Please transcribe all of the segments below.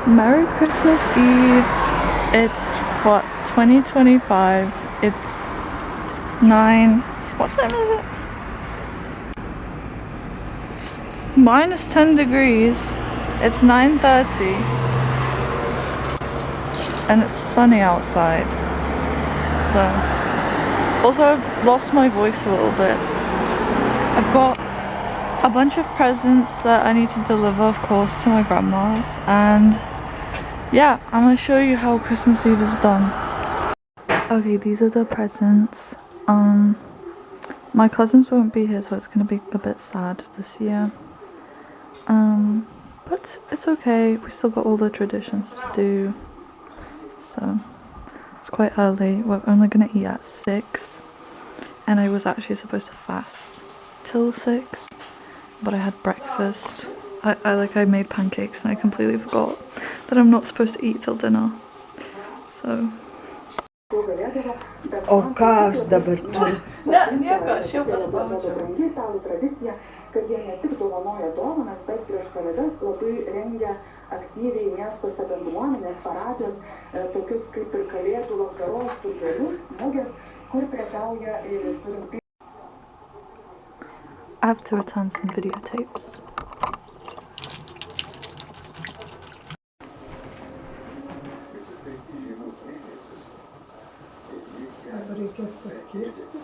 Merry Christmas Eve. It's what, 2025. It's 9. What time is it? It's minus 10 degrees. It's 9:30. And it's sunny outside. So also I've lost my voice a little bit. I've got a bunch of presents that I need to deliver, of course, to my grandma's, and yeah, I'm gonna show you how Christmas Eve is done. Okay, these are the presents. My cousins won't be here, so it's gonna be a bit sad this year. But it's okay, we still got all the traditions to do. So it's quite early. We're only gonna eat at 6, and I was actually supposed to fast till 6, but I had breakfast. I made pancakes and I completely forgot that I'm not supposed to eat till dinner. So. O ką aš dabar turiu? Ne, nieko, aš jau paspaudžiau. Italų tradicija, kad jie ne tik dovanoja dovanas, bet prieš kalėdas labai rengia aktyviai miestuose bendruomenės, parapijos, tokius kaip ir kalėdų labdaros turgelius, muges, kur prekiauja surinkti. I have to return some videotapes. Reikės paskirstyti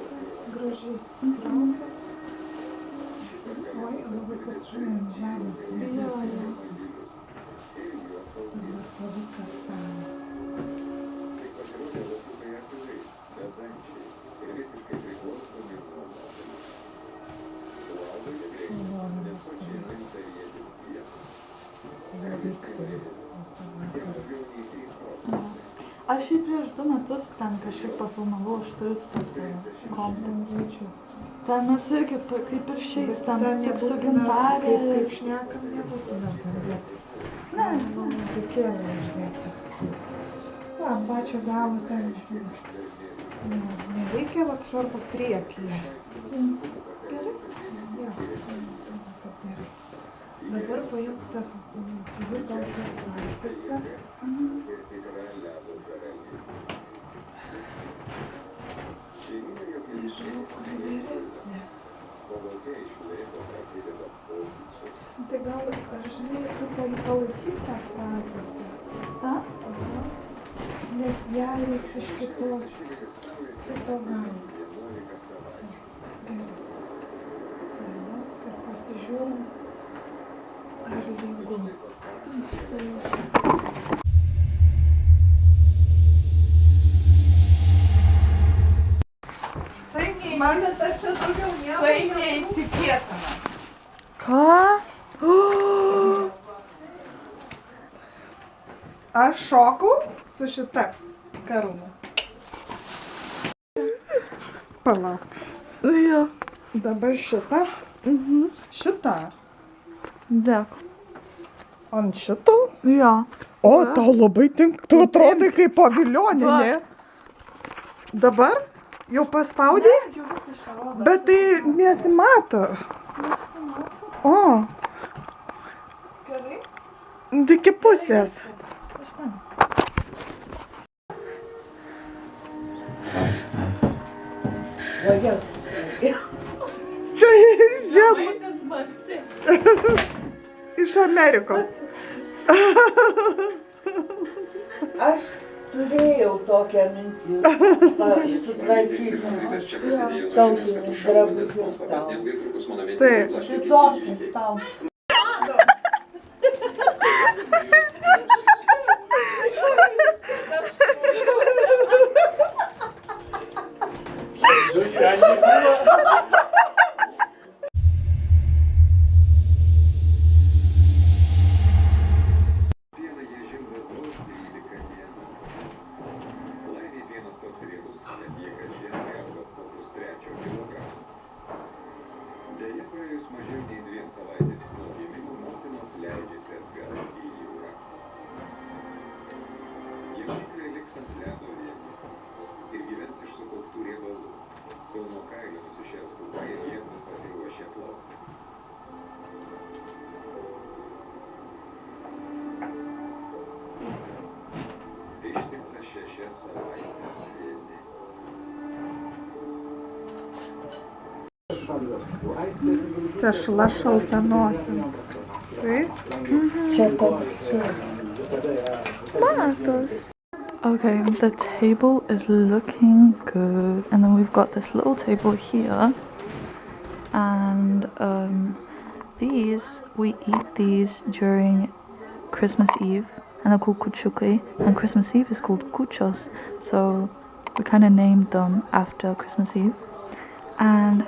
gražiai. Oi, labai kad žinai, žemės. Dabar po visą stalą. Šulonis. Aš jį prieš 2 metus ten kažkaip pafilmavau, aš turiu tose kompų. Ten mes irgi kaip ir šiais, ten tik su gintarė. Kaip šnekam, nebūtina ten dėti. Ne, muzikėlę išdėti. Va, pačio galo ten, žinai. Nereikia, vat svarbu priekyje. Gerai? Jo, gerai. Dabar paimk tas dvi baltas staltiesės. Geresnė. Tai gal, ar žinai, tu palaikyk tą staltiesę? Ta? Nes ją reiks iš kito galo. Gerai. Ir pasižiūrim, ar lygu. Man tas čia daugiau nieko. Tai neįtikėtina. Ką? Aš šokau su šita karūna. Palauk. Jo. Dabar šita. Šita. Dėkui. Ant šito? Jo. O, tau labai tink. Tu atrodai kaip paviljonė, ne? Dabar? Jau paspaudai? Jau viskas čia rodo. Bet tai nesimato. O. Gerai? Iki pusės. Čia žema. Iš Amerikos. Aš turėjau tokią mintį sutvarkyti tautinius drabužius tau. Taip. Atiduoti tau. Deja, praėjus mažiau nei 2 savaitės nuo Tešla šaltanosiams. Taip. Čia tamsu. Matos. Okay, the table is looking good, and then we've got this little table here, and these, we eat these during Christmas Eve, and they're called kuchukli, and Christmas Eve is called kuchos, so we kind of named them after Christmas Eve. And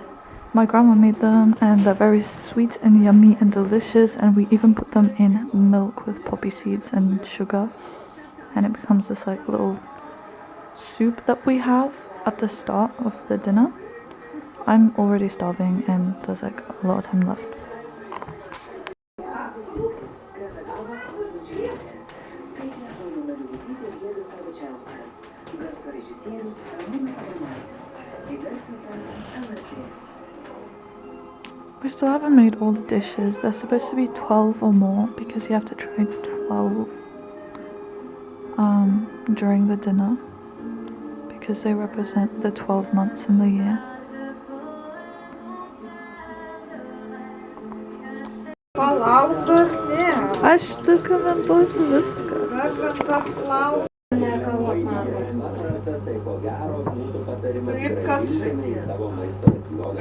my grandma made them, and they're very sweet and yummy and delicious, and we even put them in milk with poppy seeds and sugar, and it becomes this like little soup that we have at the start of the dinner. I'm already starving and there's like a lot of time left. We still haven't made all the dishes. There's supposed to be 12 or more because you have to try 12 during the dinner because they represent the 12 months in the year. Palauk, dar ne. Aš tik komentuosiu viską. Dar visas lauk. Taip, kad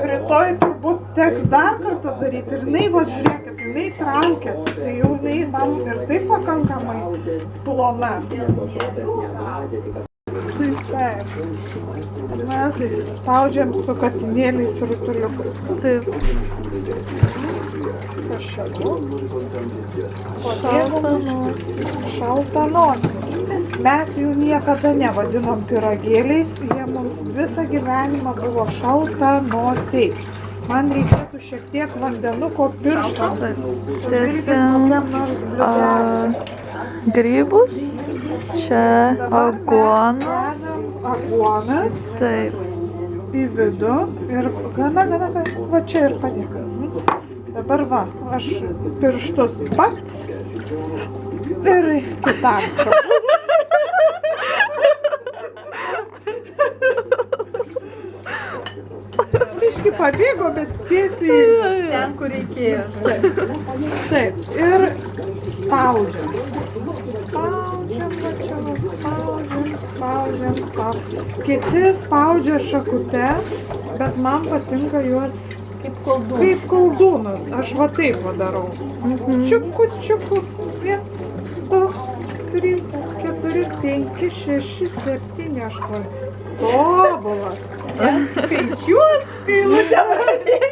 rytoj turbūt teks dar kartą daryti. Ir jinai, va, žiūrėkit, jinai traukiasi. Tai jau jinai man ir taip pakankamai plona. Taip. Mes spaudžiam su katinėliais rutuliukus. Taip. Kas čia bus? Šaltanosis. Mes jų niekada nevadinom pyragėliais, jie mums visą gyvenimą buvo šaltanosiai. Man reikėtų šiek tiek vandenuko pirštams. Grybus, čia aguonas. Aguonas. Taip. Į vidų ir gana, va čia ir padėk. Dabar va, aš pirštus bakts ir kitam čia. Biški pabėgo, bet tiesiai ten, kur reikėjo. Taip, ir spaudžiam. Spaudžiam, Kiti spaudžia šakute, bet man patinka juos kaip koldūnus. Aš va taip padarau. Čiuku, 1, 2, 3, 4, 5, 6, 7, 8. Tobulas. Skaičiuot, kai lūtė pradėjo.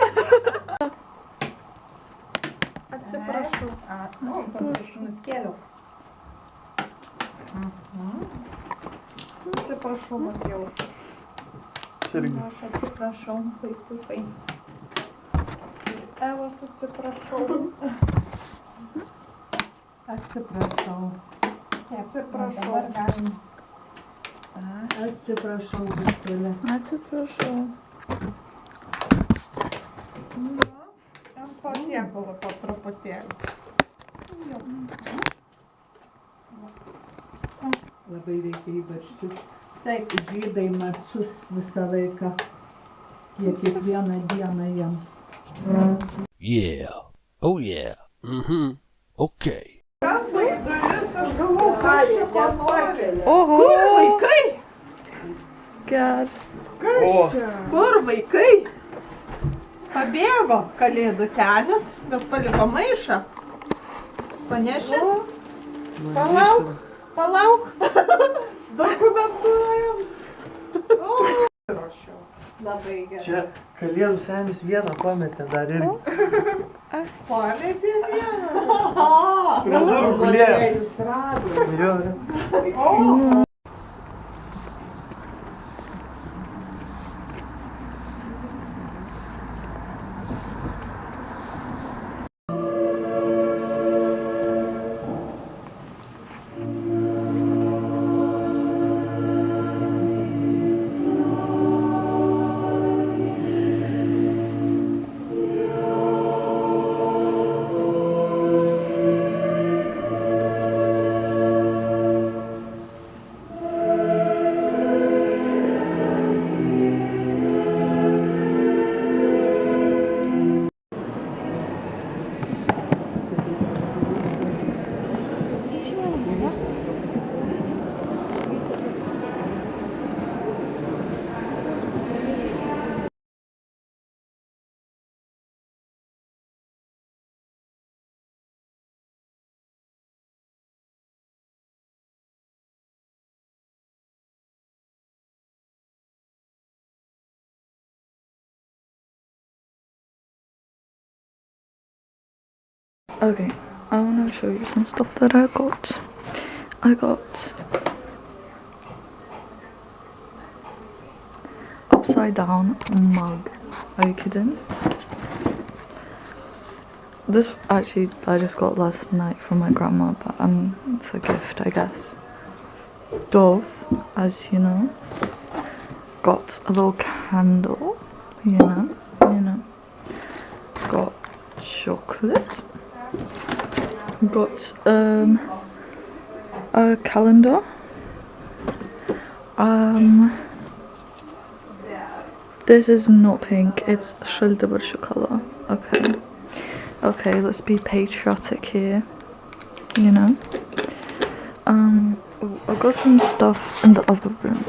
Atsiprašau. Nuskėliau. Atsiprašau, Matėjau. Aš atsiprašau, vaikai. Evos atsiprašau. Atsiprašau. Atsiprašau. Atsiprašau, Viktorija. Atsiprašau. Ant patiekalo po truputėlį. Labai reikia įbarščių. Taip, žydai macus visą laiką. Jie kiekvieną dieną jam. Yeah. Oh yeah. Okay. Kampai duris, aš galvoju, kas čia panori. Oho! Kur vaikai? Geras. Kas čia? Kur vaikai? Pabėgo kalėdų senis, bet paliko maišą. Paneši? Palauk. Dokumentuojam. Labai gerai. Čia kalėdų senis vieną pametė dar irgi. Pametė vieną. Prie durų gulėjo. Okay, I want to show you some stuff that I got. I got upside down mug. Are you kidding? This actually I just got last night from my grandma, but it's a gift, I guess. Dove, as you know. Got a little candle, you know. Got chocolate. Got a calendar. This is not pink, it's Schildeberger color. Okay, let's be patriotic here, you know. I got some stuff in the other room.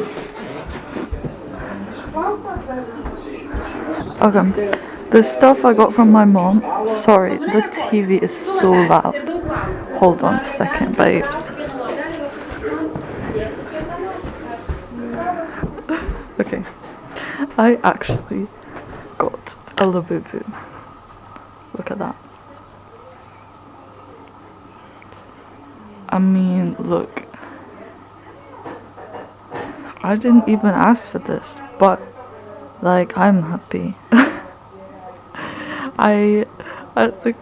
Okay, the stuff I got from my mom. Sorry, the TV is so loud. Hold on a second, babes. Okay, I actually got a Labubu. Look at that. I mean, look. I didn't even ask for this, but like, I'm happy.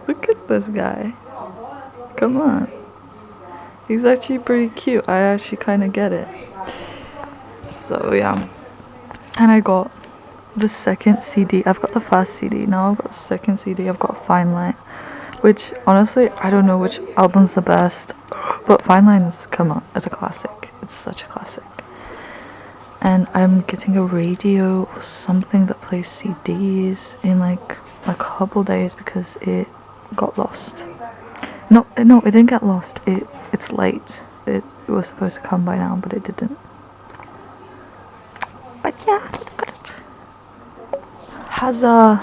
Look at this guy. Come on. He's actually pretty cute. I actually kind of get it. So yeah. And I got the second CD. I've got the first CD. Now I've got the second CD. I've got Fine Line. Which, honestly, I don't know which album's the best. But Fine Line is, come on, it's a classic. It's such a classic. And I'm getting a radio or something that plays CDs in like a couple days because it got lost. No, it didn't get lost. It's late. It was supposed to come by now, but it didn't. But yeah, look at it. Has a